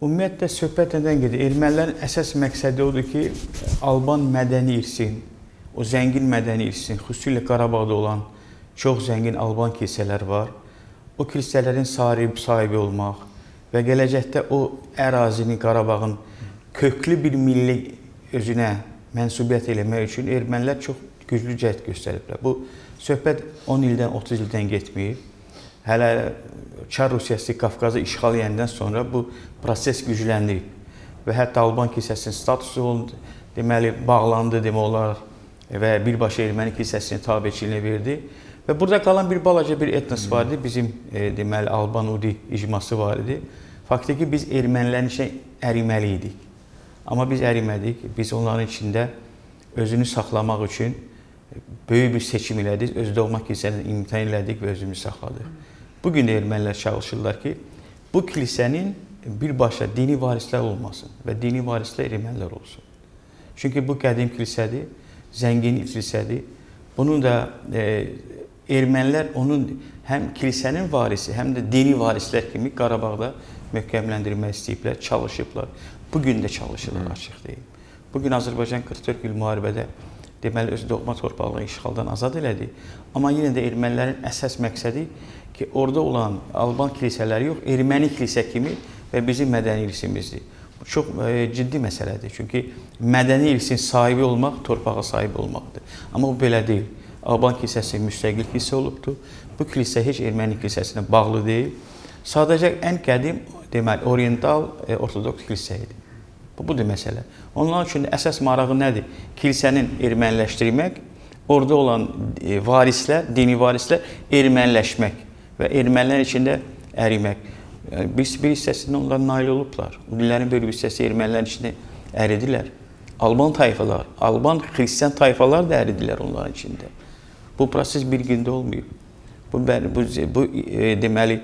Ümumiyyətlə söhbət nədən gedir? Ermənilərin əsas məqsədi odur ki, Alban mədəni irsin, o zəngin mədəni irsin, xüsusilə Qarabağda olan çox zəngin Alban kilsələr var. O kilsələrin sahibi olmaq və gələcəkdə o ərazinin, Qarabağın köklü bir milli özünə mənsubiyyət eləmək üçün ermənilər çox güclü cəhd göstəriblər. Bu söhbət 10 ildən, 30 ildən getməyib. Hələ Çar Rusiyası Qafqazı işğal edəndən sonra bu proses güclənib və hətta Alban kilsəsinin statusu deməli bağlandı demək olar və birbaşa erməni kilsəsinin tabeçiliyinə verdi və burada qalan bir balaca bir etnos var idi. Bizim deməli Alban Udi icması var idi. Faktiki biz ermənilərin içində əriməli idik. Amma biz ərimədik. Biz onların içində özünü saxlamaq üçün böyük bir seçim elədik. Öz doğma kilsəni imtihan elədik və özümüzü saxladıq. Bugün də ermənilər çalışırlar ki, bu kilsənin birbaşa dini varislər olmasın və dini varislər ermənilər olsun. Çünki bu qədim kilsədir, zəngin kilsədir. Bunun da ermənilər onun həm kilsənin varisi, həm də dini varislər kimi Qarabağda möhkəmləndirmək istəyiblər, çalışıblar. Bugün də çalışırlar, açıq deyim. Bugün Azərbaycan 44 il müharibədə deməli öz doğma torpağını işğaldan azad elədi. Amma yenə də ermənilərin əsas məqsədi ki, orada olan Alban kilsələri yox, erməni kilsə kimi və bizim mədəni irsimizdir. Bu çox ciddi məsələdir. Çünki mədəni irsin sahibi olmaq, torpağa sahib olmaqdır. Amma bu belə deyil. Alban kilsəsi müstəqil kilsə olubdur. Bu kilsə heç erməni kilsəsinə bağlı deyil. Sadəcə ən qədim, deməli, oriental, ortodoks kilsə idi. Budur məsələ. Onlar üçün əsas marağı nədir? Kilsənin erməniləşdirmək, orada olan varislər, dini varislər erməniləşmək və ermənilər içində ərimək. Bir hissəsində onlar nail olublar. Udilərin böyük bir hissəsi ermənilərin içində əridilər. Alban tayfalar, Alban xristian tayfalar da əridilər onların içində. Bu proses bir gündə olmuyor. Bu deməli,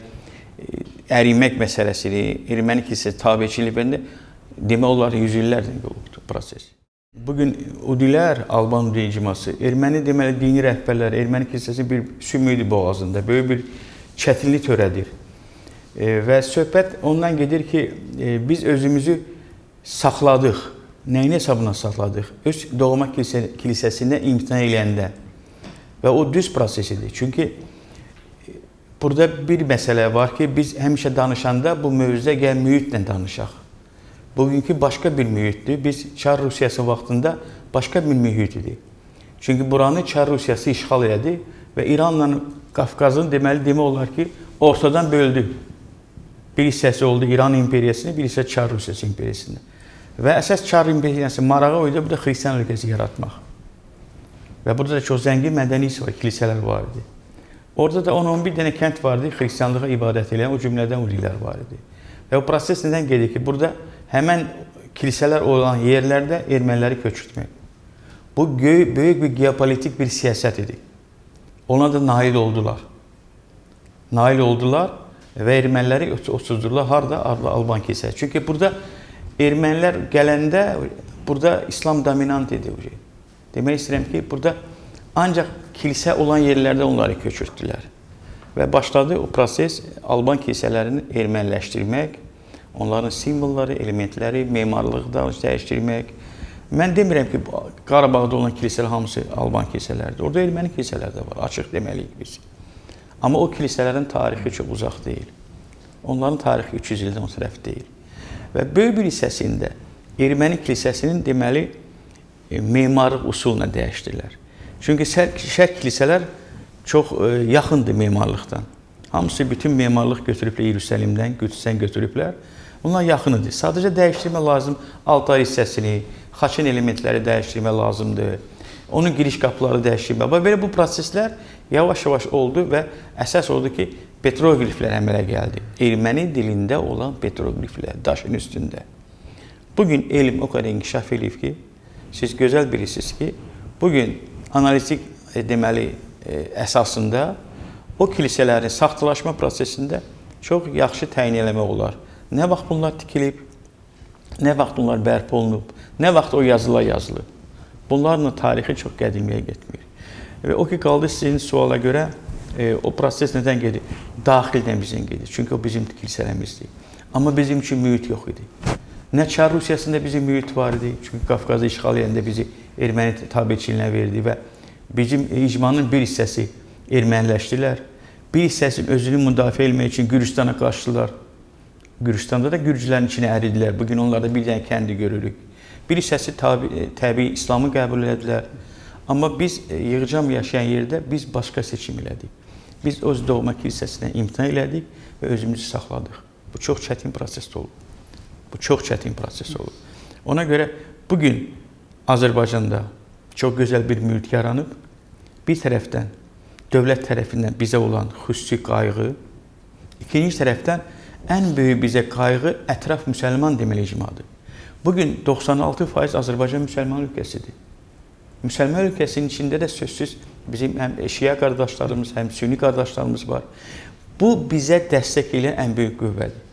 ərimək məsələsini, erməni kilsəsi tabeçiliyində demək olar, yüzillərdən olubdur proses. Bugün Udilər, Alban Udi icması, erməni deməli dini rəhbərlər, erməni kilsəsi bir sümüydü boğazında, böyük bir çətinlik törədir. Və söhbət ondan gedir ki, biz özümüzü saxladıq. Nəyin hesabına saxladıq? Öz doğma kilsəsində imtina eləyəndə. Və o düz prosesidir. Çünki burada bir məsələ var ki, biz həmişə danışanda bu mövzuda gəl mühitlə danışaq. Bugünkü başqa bir mühitdir. Biz Çar Rusiyası vaxtında başqa bir mühit idi. Çünki buranı Çar Rusiyası işğal elədi və İranla Qafqazın demək olar ki, ortadan böldü. Bir hissəsi oldu İran imperiyasını, bir hissə Çar Rusiyası imperiyasını. Və əsas Çar imperiyası marağı oydu, bu da xristian ölkəsi yaratmaq. Və burada da çox zəngin mədəni var, kilsələr var idi. Orada da 10-11 dənə kənd vardı, xristianlığa ibadət edən, o cümlədən Udilər var idi. Və o proses nədən gedir ki, burada həmən kilsələr olan yerlərdə erməniləri köçürtmək. Bu böyük bir geopolitik bir siyasət idi. Ona da nail oldular. Nail oldular və erməniləri oturdular harada? Alban kilsəsi. Çünki burada ermənilər gələndə burada İslam dominant idi. Demək istəyirəm ki, burada ancaq kilsə olan yerlərdə onları köçürtdülər. Və başladı o proses Alban kilsələrini erməniləşdirmək, onların simvolları, elementləri, memarlıqda dəyişdirmək. Mən demirəm ki, Qarabağda olan kilsələr hamısı Alban kilsələrdir. Orada erməni kilsələr də var, açıq deməliyik biz. Amma o kilsələrin tarixi çox uzaq deyil. Onların tarixi 300 ildən o tərəf deyil. Və böyük bir hissəsində erməni kilsəsinin deməli memarlıq usuluna dəyişdilər. Çünki şərq kilsələr çox yaxındır memarlıqdan. Hamısı bütün memarlıq götürüblər İrusəlimdən, Qüdsdən götürüblər. Bunlar yaxınıdır. Sadəcə dəyişdirmə lazım altar hissəsini, xaçın elementləri dəyişdirmə lazımdır. Onun giriş qapıları dəyişdirmə. Belə bu proseslər yavaş-yavaş oldu və əsas oldu ki, petroqliflər əmələ gəldi. Erməni dilində olan petroqliflər daşın üstündə. Bugün elm o qədər inkişaf edib ki, siz gözəl bilirsiniz ki, bugün analitik deməli əsasında o kilsələrin saxtalaşma prosesində çox yaxşı təyin eləmək olar. Nə vaxt bunlar tikilib, nə vaxt bunlar bərpa olunub, nə vaxt o yazılar yazılıb. Bunlarla tarixi çox qədimiyə getmir. Və o ki, qaldı sizin suala görə o proses nədən gedir? Daxildən bizdən gedir. Çünki o bizim kilsələrimizdir. Amma bizim üçün mühit yox idi. Nə Çar Rusiyasında bizim mühit var idi, çünki Qafqazı işğal edəndə bizi erməni tabiçiliyinə verdi və bizim icmanın bir hissəsi erməniləşdilər. Bir hissəsini özünü müdafiə etmək üçün Gürcüstana qaçdılar. Gürcüstanda da Gürcülərin içinə əridilər. Bugün onlarda bir dənə kəndi görürük. Bir hissəsi təbii İslamı qəbul edilər. Amma biz yığcam yaşayan yerdə biz başqa seçim elədik. Biz öz doğma kilsəsinə imtina elədik və özümüzü saxladıq. Bu çox çətin proses olub. Bu çox çətin proses olub. Ona görə bugün Azərbaycanda çox gözəl bir mühit yaranıb. Bir tərəfdən dövlət tərəfindən bizə olan xüsusi qayğı, ikinci tərəfdən ən böyük bizə qayğı ətraf müsəlman deməli icmadır. Bugün 96% Azərbaycan müsəlman ölkəsidir. Müsəlman ölkəsinin içində də sözsüz bizim həm şia qardaşlarımız, həm sünni qardaşlarımız var. Bu bizə dəstək edən ən böyük qüvvədir.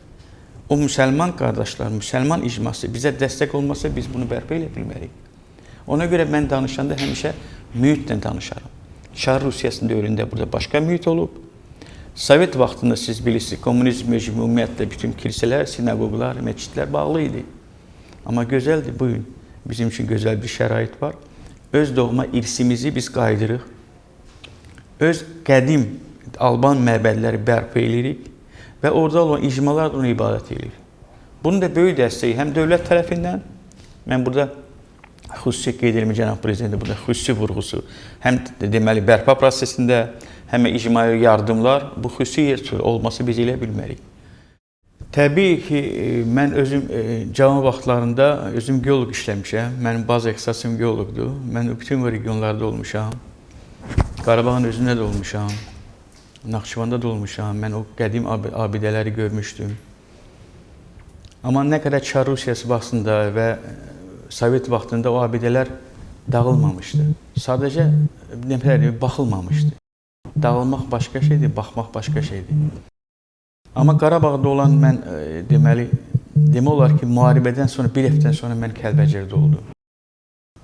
O müsəlman qardaşlar, müsəlman icması bizə dəstək olmasa biz bunu bərpa edə bilmərik. Ona görə mən danışanda həmişə mühitlə danışaram. Çar Rusiyasının dövründə burada başqa mühit olub. Sovet vaxtında siz bilirsiniz, kommunizm rejimi ümumiyyətlə bütün kilsələr, sinagoglar, məscidlər bağlı idi. Amma gözəldir, bugün bizim üçün gözəl bir şərait var. Öz doğma irsimizi biz qaydırıq. Öz qədim Alban məbədləri bərpa edirik və orada olan icmalar da ona ibadət edir. Bunun da böyük dəstəyi həm dövlət tərəfindən, mən burada xüsusi qeyd edirəm, cənab prezidentə burada xüsusi vurğusu, həm deməli bərpa prosesində, həm icmai yardımlar, bu xüsusi yer olması biz elə bilmərik. Təbii ki, mən özüm cavan vaxtlarında özüm geoloq işləmişəm. Mənim baza ixtisasım geoloqdur. Mən bütün o regionlarda olmuşam. Qarabağın özündə də olmuşam. Naxçıvanda da olmuşam. Mən o qədim abidələri görmüşdüm. Amma nə qədər Çar Rusiyası vaxtında və Sovet vaxtında o abidələr dağılmamışdı. Sadəcə baxılmamışdı. Dağılmaq başqa şeydir, baxmaq başqa şeydir. Amma Qarabağda olan mən demək olar ki, müharibədən sonra, bir həftədən sonra mən Kəlbəcərdə oldum.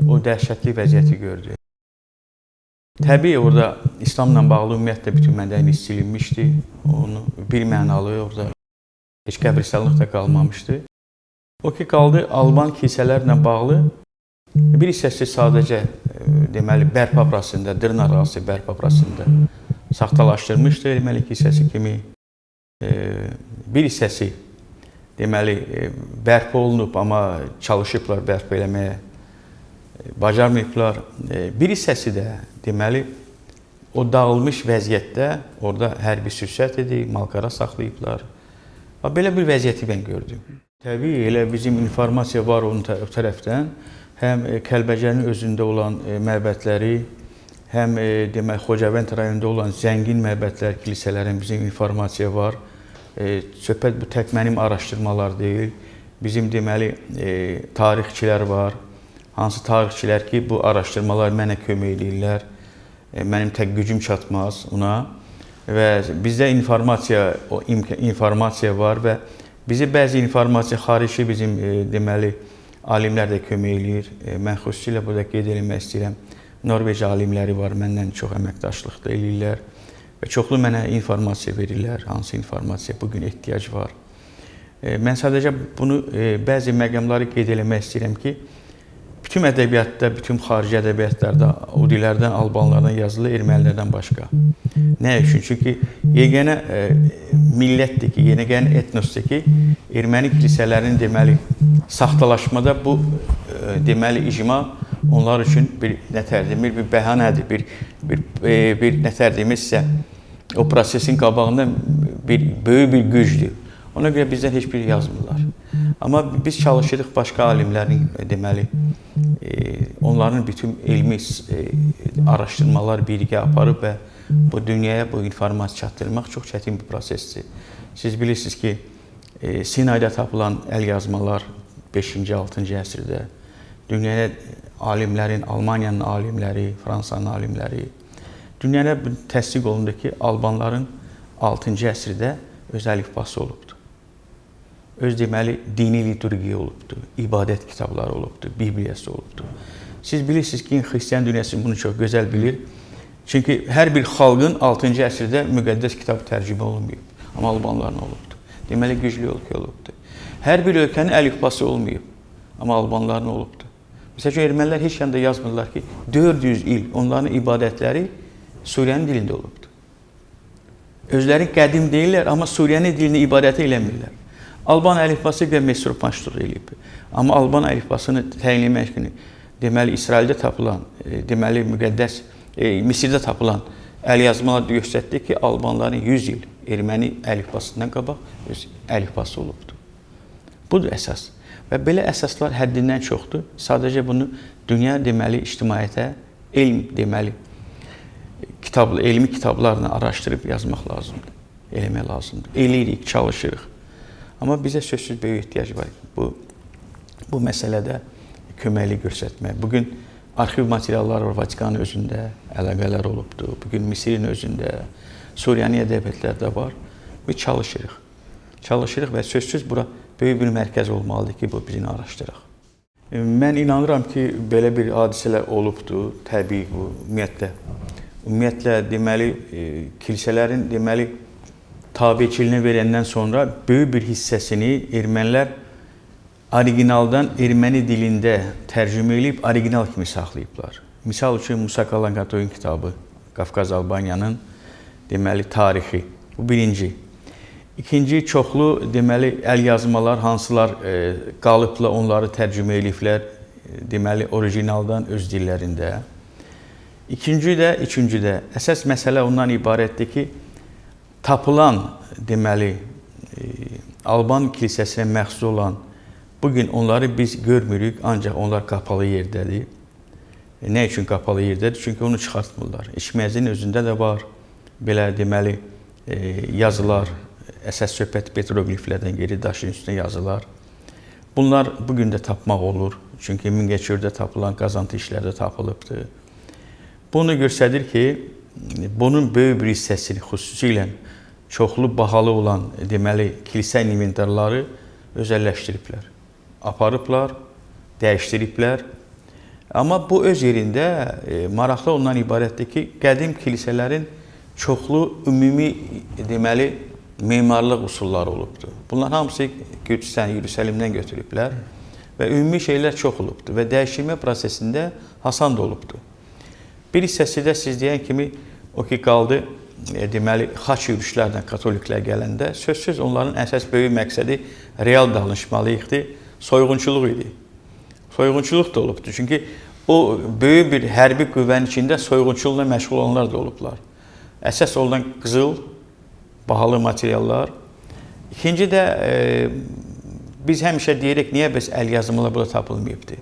O dəhşətli vəziyyəti gördü. Təbii orada İslamla bağlı ümumiyyətlə bütün mədəniyyət silinmişdi. Onu bir mənalı orada heç qəbristanlıq da qalmamışdı. O ki, qaldı Alban kilsələrlə bağlı bir hissəsi sadəcə deməli bərpa prosesində, dırnaqarası bərpa prosesində saxtalaşdırmışdı erməni kilsəsi kimi. Bir hissəsi deməli bərpa olunub, amma çalışıblar bərpa eləməyə, bacarmayıblar. Bir hissəsi də deməli o dağılmış vəziyyətdə orada hərbi süsət edib, malqara saxlayıblar. Belə bir vəziyyəti mən gördüm. Təbii elə bizim informasiya var onun tərəfdən. Həm Kəlbəcərin özündə olan məbədləri, həm demək Xocavənd rayonunda olan zəngin məbədlər, kilsələrin bizim informasiya var. Söhbət bu tək mənim araşdırmalar deyil. Bizim deməli tarixçilər var. Hansı tarixçilər ki, bu araşdırmalar mənə kömək edirlər. Mənim tək gücüm çatmaz ona. Və bizdə informasiya var və bizi bəzi informasiya xarici bizim deməli alimlər də kömək edir. Mən xüsusilə burada qeyd etmək istəyirəm. Norveç alimləri var, məndən çox əməkdaşlıq da eləyirlər və çoxlu mənə informasiya verirlər, hansı informasiya bugün ehtiyac var. Mən sadəcə bunu bəzi məqamları qeyd etmək istəyirəm ki, bütün ədəbiyyatda, bütün xarici ədəbiyyatlarda o dillərdən, albanlardan yazılır, ermənilərdən başqa. Nə üçün? Çünki yeganə millətdir ki, yeganə etnosdur ki, erməni kilsələrinin deməli saxtalaşmada bu deməli icma onlar üçün bir nətərdimir, bir bəhanədir, bir nətərdimizsə o prosesin qabağında böyük bir gücdür. Ona görə bizdən heç bir yazmırlar. Amma biz çalışırıq başqa alimlərin deməli onların bütün elmi araşdırmalar birgə aparıb və bu dünyaya bu informasiya çatdırmaq çox çətin bir prosesdir. Siz bilirsiniz ki, Sinayda tapılan əlyazmalar 5-ci, 6-cı əsrdə dünyaya alimlərin, Almaniyanın alimləri, Fransanın alimləri, dünyaya təsdiq olundu ki, Albanların 6-cı əsrdə öz əlifbası olubdur. Öz deməli dini liturgiya olubdur, ibadət kitabları olubdur, Bibliyası olubdur. Siz bilirsiniz ki, xristiyan dünyası bunu çox gözəl bilir. Çünki hər bir xalqın 6-cı əsrdə müqəddəs kitab tərcümə olunmayıb, amma Albanların olubdur. deməli güclü ölkə olubdur. Hər bir ölkənin əlifbası olmayıb, amma albanların olubdur. Məsələn, ermənilər heç yanda yazmırlar ki, 400 il onların ibadətləri Suriyanın dilində olubdur. Özləri qədim deyirlər, amma Suriyanın dilini ibadəti eləmirlər. Alban əlifbası və meşrupanşluq eləyib. Amma Alban əlifbasını təyin etmək kimi, deməli, İsraildə tapılan, deməli, müqəddəs, Misirdə tapılan əlyazmalar göstərdi ki, Albanların 100 il erməni əlifbasından qabaq öz əlifbası olubdur. Budur əsas. Və belə əsaslar həddindən çoxdur. Sadəcə bunu dünya, deməli, ictimaiyyətə elm, deməli, elmi kitablarla araşdırıb yazmaq lazımdır. Eləmək lazımdır. Eləyirik, çalışırıq. Amma bizə sözsüz böyük ehtiyac var. Bu məsələdə köməklik göstərmək. Bugün arxiv materialları var, Vatikanın özündə əlaqələr olubdur. Bugün Misirin özündə, Suriyanın ədəbiyyatlarda var. Biz çalışırıq. Çalışırıq və sözsüz bura böyük bir mərkəz olmalıdır ki, bu birini araşdıraq. Mən inanıram ki, belə bir hadisələr olubdur, təbii bu, ümumiyyətlə, deməli, kilsələrin, deməli, tabiçiliyini verəndən sonra böyük bir hissəsini ermənilər originaldan erməni dilində tərcümə edib, original kimi saxlayıblar. Misal üçün, Musa Kalankatoyun kitabı, Qafqaz Albaniyanın, deməli, tarixi. Bu birinci. İkinci, çoxlu, deməli, əl yazmalar, hansılar qalıbla onları tərcümə ediblər, deməli, orijinaldan öz dillərində. Üçüncüdə, əsas məsələ ondan ibarətdir ki, tapılan, deməli, Alban kilsəsinə məxsus olan, bugün onları biz görmürük, ancaq onlar qapalı yerdədir. Nə üçün qapalı yerdədir? Çünki onu çıxartmırlar. İçməyəzin özündə də var, belə, deməli, yazılar, əsas söhbət petroqliflərdən geri daşın üstünə yazılar. Bunlar bugün də tapmaq olur. Çünki Mingəçevirdə tapılan qazıntı işlərdə tapılıbdır. Bunu göstərir ki, bunun böyük bir hissəsini, xüsusilə çoxlu bahalı olan, deməli, kilsə inventarları özəlləşdiriblər. Aparıblar, dəyişdiriblər. Amma bu öz yerində maraqlı ondan ibarətdir ki, qədim kilsələrin çoxlu ümumi, deməli, memarlıq usulları olubdur. Bunlar hamısı Gürcüstan, Yerusəlimdən götürüblər və ümumi şeylər çox olubdur və dəyişdirmə prosesində Hasan da olubdur. Bir hissəsi də siz deyən kimi o ki qaldı, deməli, xaç yürüşlərdən katoliklər gələndə sözsüz onların əsas böyük məqsədi real danışmalıyıqdır, soyğunçuluq idi. Soyğunçuluq da olubdur. Çünki o böyük bir hərbi qüvvənin içində soyğunçuluqla məşğul olanlar da olublar. Əsas olan qızıl, bahalı materiallar. İkinci də biz həmişə deyirik, niyə biz əl yazmalar burada tapılmayıbdır?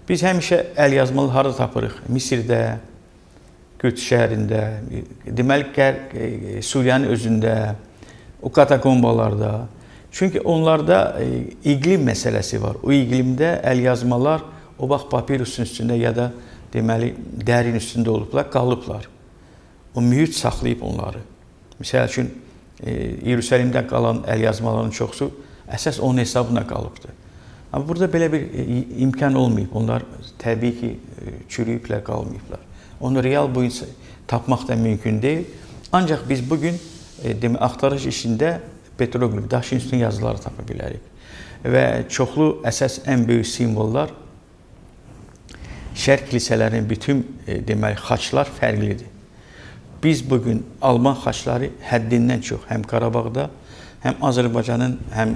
Biz həmişə əl yazmalar harada tapırıq? Misirdə, Qüds şəhərində, deməli, Suriyanın özündə, o katakombalarda. Çünki onlarda iqlim məsələsi var. O iqlimdə əl yazmalar o vaxt papirusun üstündə ya da deməli, dərin üstündə olublar, qalıblar. O mühit saxlayıb onları. Məsəl üçün, Yerusəlimdə qalan əl yazmaların çoxsu əsas onun hesabına qalıbdır. Amma burada belə bir imkan olmayıb. Onlar təbii ki, çürüyüblər, qalmayıblar. Onu real boyunca tapmaq da mümkün deyil. Ancaq biz bugün axtarış işində petroqlif, daşın üstün yazıları tapa bilərik. Və çoxlu əsas ən böyük simvollar şərq kilsələrinin bütün deməli, xaçlar fərqlidir. Biz bugün Alman xaçları həddindən çox həm Qarabağda, həm Azərbaycanın həm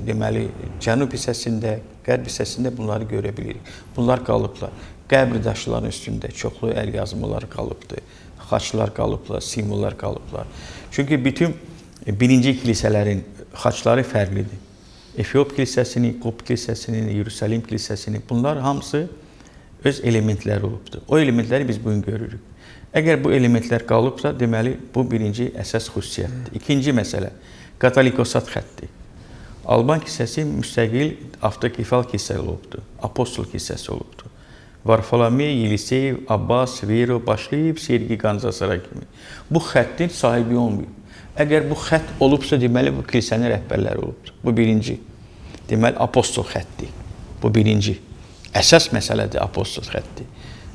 deməli, cənub hissəsində, qərb hissəsində bunları görə bilirik. Bunlar qalıblar. Qəbr daşların üstündə çoxlu əl yazmalar qalıbdır. Xaçlar qalıblar, simvollar qalıblar. Çünki bütün birinci kilsələrin xaçları fərqlidir. Efiop kilsəsini, Qop kilsəsini, Yerusəlim kilsəsini, bunlar hamısı öz elementləri olubdur. O elementləri biz bugün görürük. Əgər bu elementlər qalıbsa, deməli, bu birinci əsas xüsusiyyətdir. İkinci məsələ, katolikosat xətti. Alban kilsəsi müstəqil avtokefal kilsə olubdur, apostol kilsəsi olubdur. Varfolomey, Yeliseyev, Abbas, Vero başlayıb Sergi Ganzasara kimi. Bu xəttin sahibi olmayıb. Əgər bu xətt olubsa, deməli, bu kilsənin rəhbərləri olubdur. Bu birinci. Deməli, apostol xətti. Bu birinci. Əsas məsələdir apostol xətti.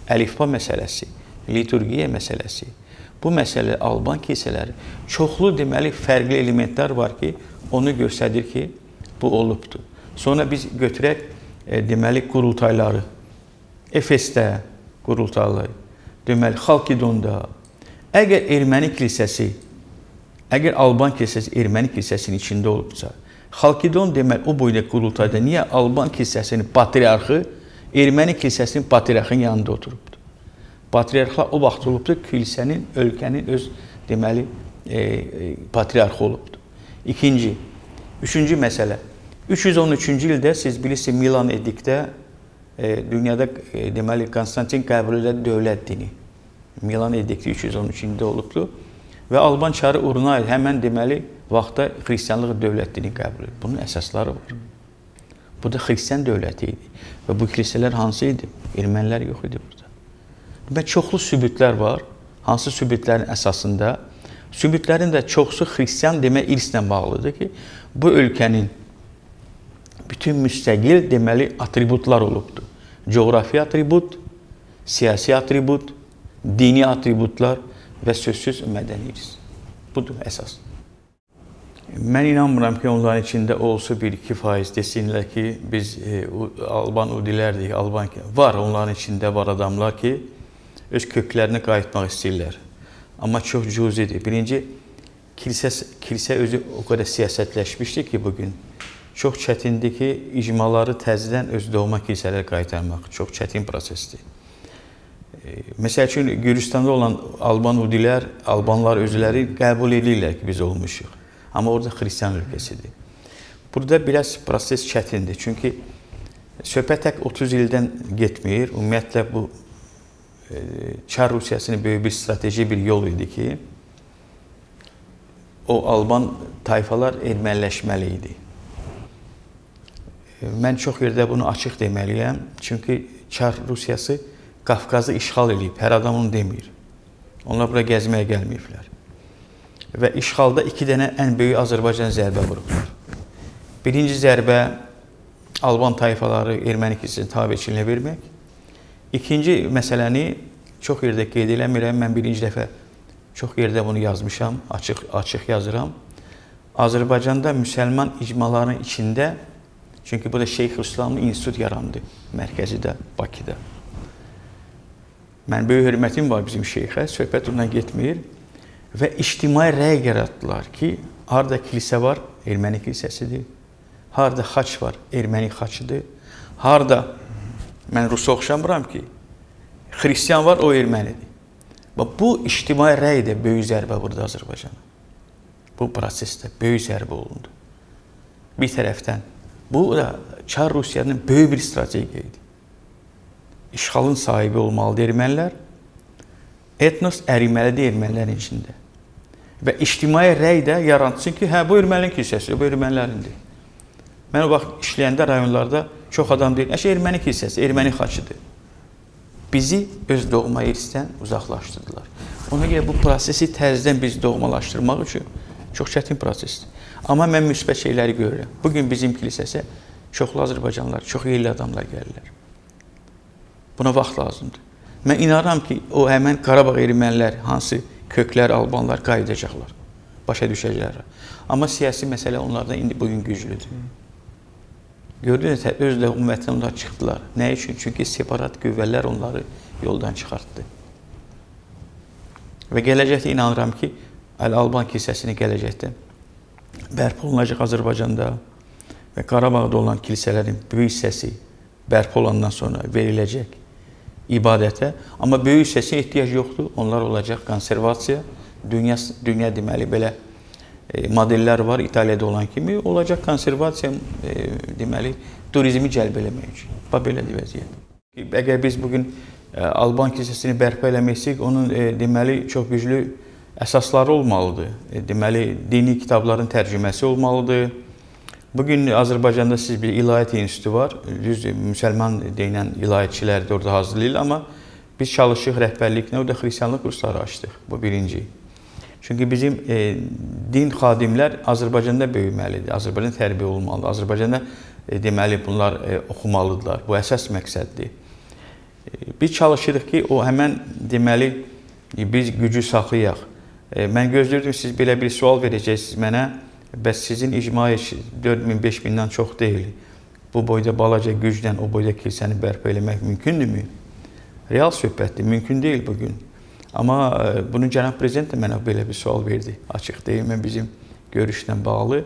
Əlifba məsələsi. Liturgiya məsələsi. Bu məsələ Alban kilsələri çoxlu deməli fərqli elementlər var ki, onu göstərir ki, bu olubdur. Sonra biz götürək deməli qurultayları. Efesdə qurultayları, deməli Xalkidonda. Əgər erməni kilsəsi, əgər Alban kilsəsi erməni kilsəsinin içində olubsa, Xalkidon deməli o boyda qurultayda niyə Alban kilsəsinin patriarxı erməni kilsəsinin patriarxının yanında oturubdur? Patriarxlar o vaxt olubdur, kilsənin, ölkənin öz deməli patriarxı olubdur. İkinci, üçüncü məsələ. 313-cü ildə siz bilirsiniz Milan edikdə dünyada deməli Konstantin qəbul edən dövlət dini. Milan edikdə 313-cü ildə olubdur və Alban çarı Urnail həmən deməli vaxtda xristianlıq dövlət dini qəbul edir. Bunun əsasları var. Bu da xristian dövləti idi və bu kilsələr hansı idi? Ermənilər yox idi burada. Və çoxlu sübutlar var. Hansı sübutların əsasında? Sübutların da çoxsu xristian demək irslə bağlıdır ki, bu ölkənin bütün müstəqil deməli atributlar olubdur. Coğrafi atribut, siyasi atribut, dini atributlar və sözsüz mədəni irs. Budur əsas. Mən inanmıram ki, onların içində olsa 1-2% desinlər ki, biz Alban udilərdik, Alban var, onların içində var adamlar ki, öz köklərinə qayıtmaq istəyirlər. Amma çox cüzidir. Birinci, kilsə özü o qədər siyasətləşmişdir ki, bugün çox çətindir ki, icmaları təzədən öz doğma kilsələrə qaytarmaq. Çox çətin prosesdir. Məsəl üçün, Gürcüstanda olan Alban udilər, Albanlar özləri qəbul edirlər ki, biz olmuşuq. Amma orada xristian ölkəsidir. Burada biraz proses çətindir. Çünki söhbət tək 30 ildən getmir. Ümumiyyətlə, bu Çar Rusiyasının böyük bir strateji bir yol idi ki, o Alban tayfalar erməniləşməli idi. Mən çox yerdə bunu açıq deməliyəm. Çünki Çar Rusiyası Qafqazı işğal edib. Hər adam onu demir. Onlar bura gəzməyə gəlməyiblər. Və işğalda 2 dənə ən böyük Azərbaycan zərbə vurublar. Birinci zərbə Alban tayfaları erməni kilsəsinin tabiçiliyinə vermək. İkinci məsələni çox yerdə qeyd eləmirəm. Mən birinci dəfə çox yerdə bunu yazmışam, açıq yazıram. Azərbaycanda müsəlman icmalarının içində, çünki burada Şeyx İslamlı institut yarandı mərkəzidə, Bakıda. Mən böyük hörmətim var bizim şeyxə, söhbət ondan getmir. Və ictimai rəy yaratdılar ki, harada kilsə var, erməni kilsəsidir. Harada xaç var, erməni xaçıdır. Harada, mən Rusa oxşamıram ki, xristian var, o ermənidir. Bu ictimai rəy də böyük zərbə vurdu Azərbaycana. Bu prosesdə böyük zərbə olundu. Bir tərəfdən, bu da Çar Rusiyanın böyük bir strategiya idi. İşğalın sahibi olmalıdır ermənilər. Etnos əriməlidir ermənilərin içində. Və ictimai rəy də yaransın ki, hə, bu erməninin kilsəsi, bu ermənilərindir. Mən o vaxt işləyəndə rayonlarda çox adam deyir, erməni kilsəsi, erməni xaçıdır. Bizi öz doğma irsdən uzaqlaşdırdılar. Ona görə bu prosesi təzədən biz doğmalaşdırmaq üçün çox çətin prosesdir. Amma mən müsbət şeyləri görürəm. Bugün bizim kilsəsə çoxlu Azərbaycanlılar, çox yerli adamlar gəlirlər. Buna vaxt lazımdır. Mən inanıram ki, o həmən Qarabağ ermənilər, hansı köklər, Albanlar qayıdacaqlar, başa düşəcəklər. Amma siyasi məsələ onlardan indi bugün güclüdür. Gördünüz, öz də ümumiyyətlə onlar çıxdılar. Nə üçün? Çünki separat qüvvələr onları yoldan çıxartdı. Və gələcəkdə inanıram ki, Alban kilsəsini gələcəkdə bərpa olunacaq Azərbaycanda və Qarabağda olan kilsələrin böyük hissəsi bərpa olandan sonra veriləcək ibadətə. Amma böyük hissəsinə ehtiyac yoxdur. Onlar olacaq konservasiya. Dünya deməli belə modellər var, İtaliyada olan kimi. Olacaq konservasiya deməli turizmi cəlb eləmək üçün. Belədir vəziyyət. Əgər biz bugün Alban kilsəsini bərpa eləmək istəyik, onun deməli çox güclü əsasları olmalıdır. Deməli, dini kitabların tərcüməsi olmalıdır. Bugün Azərbaycanda siz bir İlahiyyat İnstitutu var. Düz müsəlman deyilən ilahiyyatçilər də orada hazırlayırlar, amma biz çalışıq rəhbərliklə, orada xristianlıq kursları açdıq. Bu birinci. Çünki bizim din xadimlər Azərbaycanda böyüməlidir, Azərbaycanda tərbiyə olmalıdır, Azərbaycanda deməli bunlar oxumalıdırlar. Bu əsas məqsəddir. Biz çalışırıq ki, o həmən deməli biz gücü saxlayaq. Mən gözləyirdim, siz belə bir sual verəcəksiniz mənə Bəs sizin icma 4000-5000-dən çox deyil. Bu boyda balaca güclə o boyda kilsəni bərpa eləmək mümkündürmü? Real söhbətdir, mümkün deyil bugün. Amma bunu cənab prezident də mənə belə bir sual verdi. Açıq deyim, bizim görüşlə bağlı.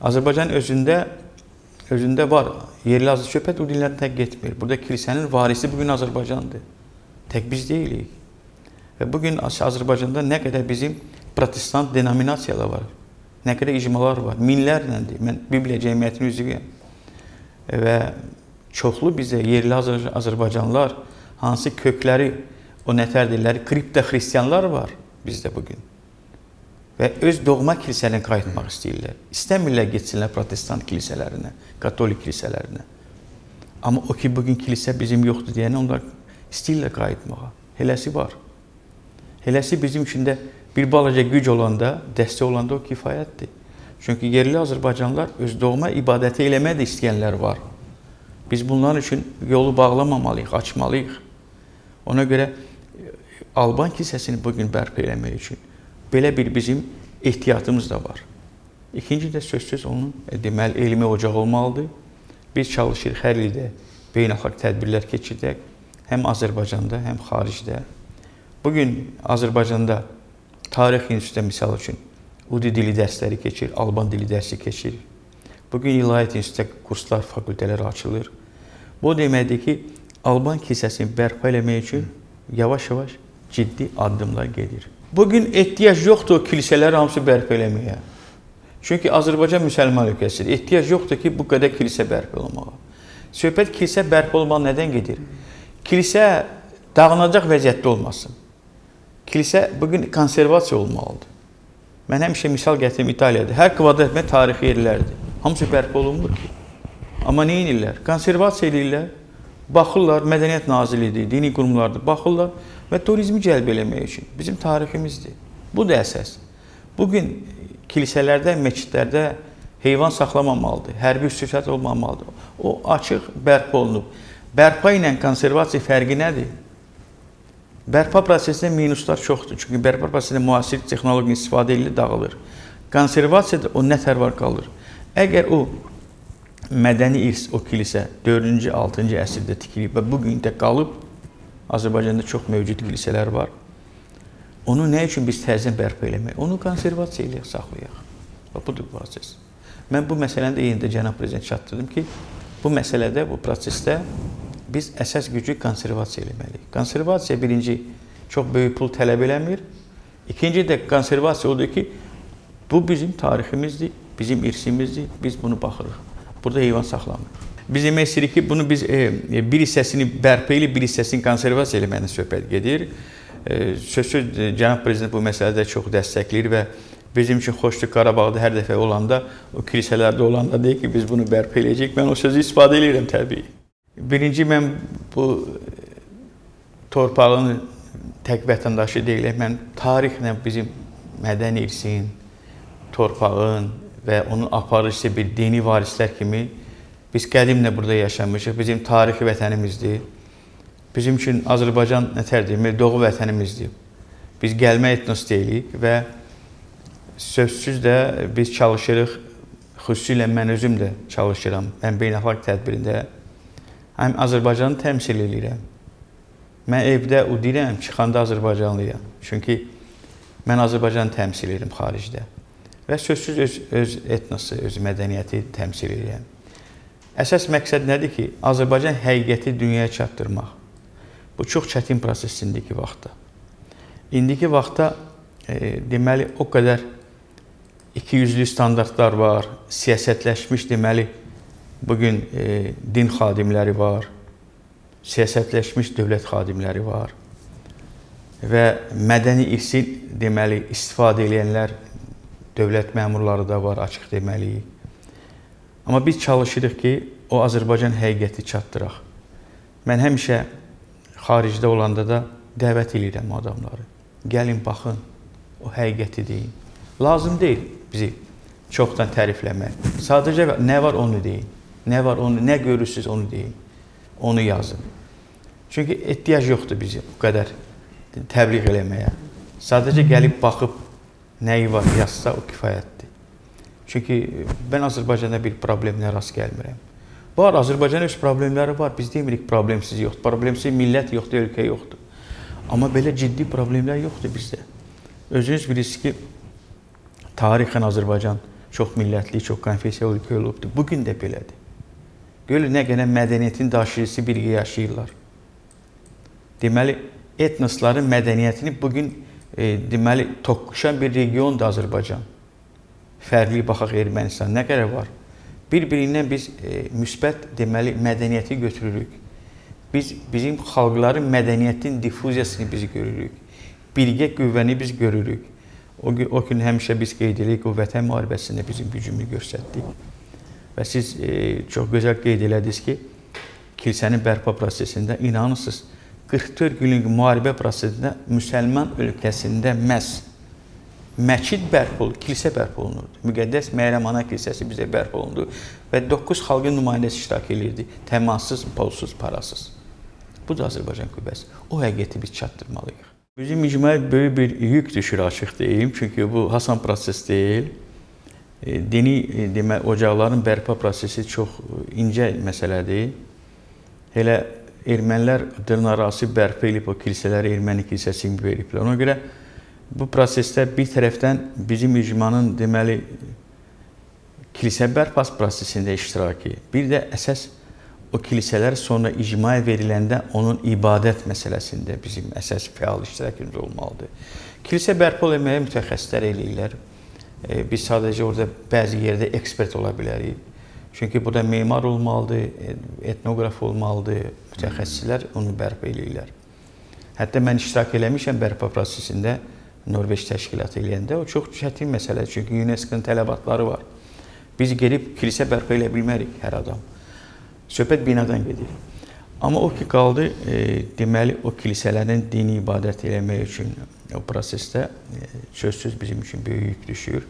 Azərbaycan özündə var. Yerli azı söhbət o dillərdən tək getmir. Burada kilsənin varisi bugün Azərbaycandır. Tək biz deyilik. Və bugün Azərbaycanda nə qədər bizim protestant denominasiyalar var. Nə qədər icmalar var. Minlərləndir. Mən Bibliya cəmiyyətinin üzvüyəm. Və çoxlu bizə yerli Azərbaycanlılar, hansı kökləri, o nətər deyirlər, kripto xristianlar var bizdə bugün. Və öz doğma kilsələrine qayıtmaq istəyirlər. İstəmirlər getsinlər protestant kilsələrinə, katolik kilsələrinə. Amma o ki, bugün kilsə bizim yoxdur deyənə onlar istəyirlər qayıtmağa. Eləsi var. Eləsi bizim üçün də bir balaca güc olanda, dəstək olanda o kifayətdir. Çünki yerli Azərbaycanlılar öz doğma ibadəti eləmək də istəyənlər var. Biz bunların üçün yolu bağlamamalıyıq, açmalıyıq. Ona görə Alban kilsəsini bugün bərpa eləmək üçün belə bir bizim ehtiyatımız da var. İkinci də sözsüz onun deməli elmi ocaq olmalıdır. Biz çalışırıq hər ildə beynəlxalq tədbirlər keçirdək, həm Azərbaycanda, həm xaricdə. Bugün Azərbaycanda Tarix İnstitutunda misal üçün UDI dili dərsləri keçir, Alban dili dərsi keçir. Bugün İlahiyyat İnstitutunda kurslar, fakültələr açılır. Bu deməkdir ki, Alban kilsəsini bərpa eləmək üçün yavaş-yavaş ciddi addımlar gedir. Bugün ehtiyac yoxdur o kilsələri hamısı bərpa eləməyə. Çünki Azərbaycan müsəlman ölkəsidir. Ehtiyac yoxdur ki, bu qədər kilsə bərpa olmağa. Söhbət kilsə bərpa olmaq nədən gedir? Kilsə dağınacaq vəziyyətdə olmasın. Kilsə bugün konservasiya olmalıdır. Mən həmişə misal gətirim İtaliyada. Hər kvadrat metr tarixi yerlərdir. Hamısı bərpa olunmur ki. Amma nə edirlər? Konservasiya edirlər. Baxırlar, Mədəniyyət Nazirliyidir, dini qurumlardır. Baxırlar və turizmi cəlb eləmək üçün. Bizim tariximizdir. Bu da əsas. Bugün kilsələrdə, məscidlərdə heyvan saxlamamalıdır. Hərbi xüsusiyyət olmamalıdır. O açıq bərpa olunub. Bərpa ilə konservasiya fərqi nədir? Bərpa prosesində minuslar çoxdur. Çünki bərpa prosesində müasir texnologiya istifadə edilir, dağılır. Konservasiyada o nətər var qalır. Əgər o mədəni irs, o kilsə 4-cü, 6-cı əsrdə tikilib və bugün də qalıb, Azərbaycanda çox mövcud kilsələr var. Onu nə üçün biz təzədən bərpa eləmək? Onu konservasiya eləyək, saxlayaq. Budur proses. Mən bu məsələni də yenə də cənab prezident çatdırdım ki, bu məsələdə, bu prosesdə biz əsas gücü konservasiya eləməliyik. Konservasiya birinci, çox böyük pul tələb eləmir. İkinci də konservasiya odur ki, bu bizim tariximizdir, bizim irsimizdir, biz bunu baxırıq. Burada heyvan saxlamır. Biz demək istəyirik ki, bunu biz bir hissəsini bərpa eləyib, bir hissəsini konservasiya eləməklə söhbət gedir. Sözsüz cənab prezident bu məsələdə çox dəstəkləyir və bizim üçün xoşdur Qarabağda hər dəfə olanda, o kilsələrdə olanda deyir ki, biz bunu bərpa eləyəcəyik. Mən o sözü istifadə edirəm təbii. Birinci, mən bu torpağın tək vətəndaşı deyiləm. Mən tarixlə bizim mədəni irsin, torpağın və onun aparıcısı bir dini varislər kimi biz qədimlə burada yaşamışıq. Bizim tarixi vətənimizdir. Bizim üçün Azərbaycan nətər deyim, doğu vətənimizdir. Biz gəlmə etnos deyilik və sözsüz də biz çalışırıq, xüsusilə mən özüm də çalışıram. Mən beynəlxalq tədbirində həm Azərbaycanı təmsil edirəm. Mən evdə o deyirəm, çıxanda Azərbaycanlıyam. Çünki mən Azərbaycanı təmsil edirəm xaricdə. Və sözsüz öz etnosu, öz mədəniyyəti təmsil edirəm. Əsas məqsəd nədir ki, Azərbaycan həqiqəti dünyaya çatdırmaq. Bu çox çətin proses indiki vaxtda. İndiki vaxtda deməli o qədər ikiyüzlü standartlar var, siyasətləşmiş deməli bugün din xadimləri var, siyasətləşmiş dövlət xadimləri var və mədəni irsi deməli istifadə edənlər dövlət məmurları da var, açıq deməliyik. Amma biz çalışırıq ki, o Azərbaycan həqiqəti çatdıraq. Mən həmişə xaricdə olanda da dəvət edirəm adamları. Gəlin, baxın, o həqiqəti deyin. Lazım deyil bizi çoxdan tərifləmək. Sadəcə nə var onu deyin. Nə var onu, nə görürsünüz onu deyin. Onu yazın. Çünki ehtiyac yoxdur bizi bu qədər təbliğ eləməyə. Sadəcə gəlib baxıb nəyi var yazsa o kifayətdir. Çünki mən Azərbaycanda bir problemlə rast gəlmirəm. Var, Azərbaycanın öz problemləri var. Biz demirik problemsiz yoxdur. Problemsiz millət yoxdur, ölkə yoxdur. Amma belə ciddi problemlər yoxdur bizdə. Özünüz bilirsiniz ki, tarixən Azərbaycan çox millətli, çox konfessiyalı ölkə olubdur. Bugün də belədir. Görün, nə qədər mədəniyyətin daşıyıcısı birgə yaşayırlar. Deməli, etnosların mədəniyyətini bugün deməli, toqquşan bir regiondur Azərbaycan. Fərqli baxaq Ermənistan, nə qədər var? Bir-birindən biz müsbət deməli, mədəniyyəti götürürük. Bizim xalqların mədəniyyətin difuziyasını biz görürük. Birgə qüvvəni biz görürük. O gün həmişə biz qeyd edirik, o vətən müharibəsində bizim gücümüzü göstərdik. Və siz çox gözəl qeyd elədiniz ki, kilsənin bərpa prosesində inanırsınız, 44 günlük müharibə prosesində müsəlman ölkəsində məhz məscid bərpa olundu, kilsə bərpa olunurdu. Müqəddəs Məryəm Ana kilsəsi bizə bərpa olundu və 9 xalqın nümayəndəsi iştirak edirdi. Təmassız, pulsuz, parasız. Bu da Azərbaycan qüvvəsi. O həqiqəti biz çatdırmalıyıq. Bizim icmaya böyük bir yük düşür, açıq deyim. Çünki bu hasan proses deyil. Dini ocaqların bərpa prosesi çox incə məsələdir. Elə ermənilər dırnaqarası bərpa edib o kilsələri erməni kilsəsi kimi veriblər. Ona görə bu prosesdə bir tərəfdən bizim icmanın deməli kilsə bərpas prosesində iştirakı, bir də əsas o kilsələr sonra icmaya veriləndə onun ibadət məsələsində bizim əsas fəal iştirakımız olmalıdır. Kilsə bərpa eləməyə mütəxəssislər eləyirlər. Biz sadəcə orada bəzi yerdə ekspert ola bilərik. Çünki burada memar olmalıdır, etnoqraf olmalıdır, mütəxəssislər onu bərpa eləyirlər. Hətta mən iştirak eləmişəm bərpa prosesində, Norveç təşkilatı eləyəndə, o çox çətin məsələdir, çünki UNESCO-nun tələbatları var. Biz gedib kilsə bərpa elə bilmərik hər adam. Söhbət binadan gedir. Amma o ki qaldı, deməli, o kilsələrin dini ibadət eləmək üçün o prosesdə sözsüz bizim üçün böyük yük düşür.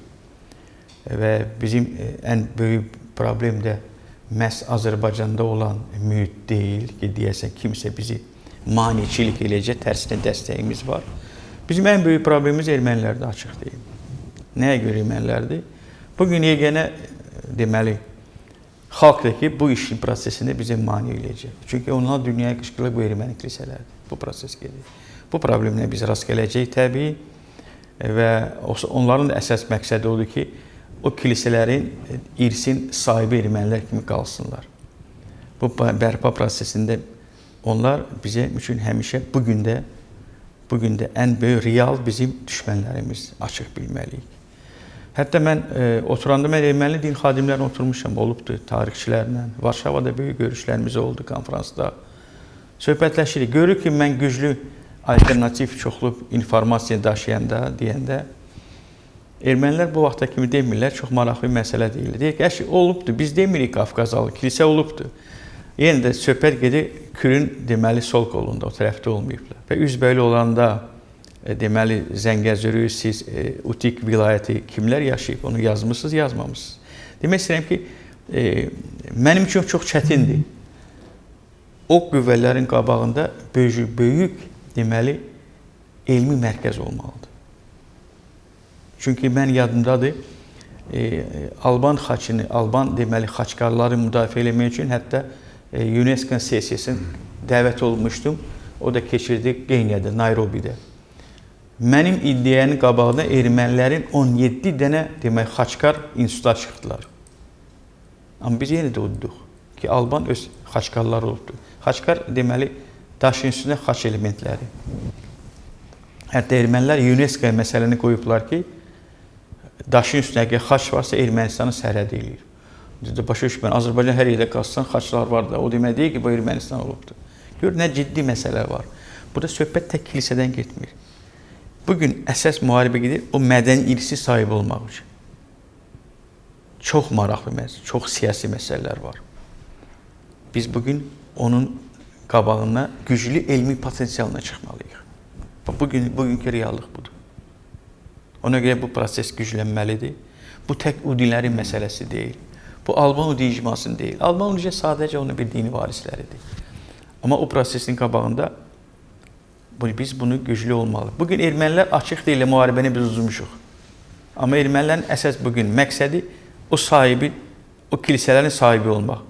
Və bizim ən böyük problem də məhz Azərbaycanda olan mühit deyil ki, deyəsən, kimsə bizi maniçilik eləyəcək, tərsinə dəstəyimiz var. Bizim ən böyük problemimiz ermənilərdə, açıq deyim. Nəyə görə ermənilərdir? Bugün yeganə deməli, xalqdır ki, bu işin prosesində bizə mane eləyəcək. Çünki onlar dünyaya qışqırılır, bu erməni kilsələrdir. Bu proses gedir. Bu problemlə biz rast gələcəyik təbii və onların əsas məqsədi odur ki, o kilsələrin irsin sahibi ermənilər kimi qalsınlar. Bu bərpa prosesində onlar bizə üçün həmişə bugün də ən böyük real bizim düşmənlərimiz, açıq bilməliyik. Hətta mən oturanda erməni din xadimlərinə oturmuşam, olubdur tarixçilərlə. Varşavada böyük görüşlərimiz oldu konferansda. Söhbətləşirik. Görürük ki, mən güclü alternativ çoxlu informasiya daşıyanda, deyəndə, ermənilər bu vaxta kimi demirlər, çox maraqlı məsələ deyil. Deyək ki, olubdur, biz demirik Qafqazalı, kilsə olubdur. Yenə də söhbət gedir Kürün deməli sol qolunda, o tərəfdə olmayıblar. Və üzbəyli olanda deməli Zəngəzürü, siz Utik vilayəti kimlər yaşayıb, onu yazmısınız, yazmamışsınız. Demək istəyirəm ki, mənim üçün çox çətindir. O qüvvələrin qabağında böyük deməli elmi mərkəz olmalıdır. Çünki mən yadımdadır, Alban xaçını, Alban deməli xaçkarları müdafiə eləmək üçün hətta UNESCO sessiyasına dəvət olmuşdum. O da keçirdi Kenyada, Nairobidə. Mənim iddianın qabağında ermənilərin 17 dənə demək xaçkar instituta çıxdılar. Amma biz yenə də udduq ki, Alban öz xaçkarları olubdur. Xaçkar deməli daşın üstünə xaç elementləri. Hətta ermənilər UNESCO məsələni qoyublar ki, daşın üstünə əgər xaç varsa Ermənistanın sərhədi eləyir. Başa düşmən, Azərbaycan hər yerdə qalsan xaçlar var da, o demək deyil ki, bu Ermənistan olubdur. Gör, nə ciddi məsələ var. Burada söhbət tək kilsədən getmir. Bugün əsas müharibə gedir, o mədəni irsi sahib olmaq üçün. Çox maraqlı məsələ, çox siyasi məsələlər var. Biz bugün onun qabağına güclü elmi potensialına çıxmalıyıq. Bugünkü reallıq budur. Ona görə bu proses güclənməlidir. Bu tək udilərin məsələsi deyil. Bu Alban udi icmasının deyil. Alban udi sadəcə onun bir dini varisləridir. Amma o prosesin qabağında biz bunu güclü olmalı. Bugün ermənilər açıq deyil, müharibəni biz uzmuşuq. Amma ermənilərin əsas bugün məqsədi o kilsələrin sahibi olmaq.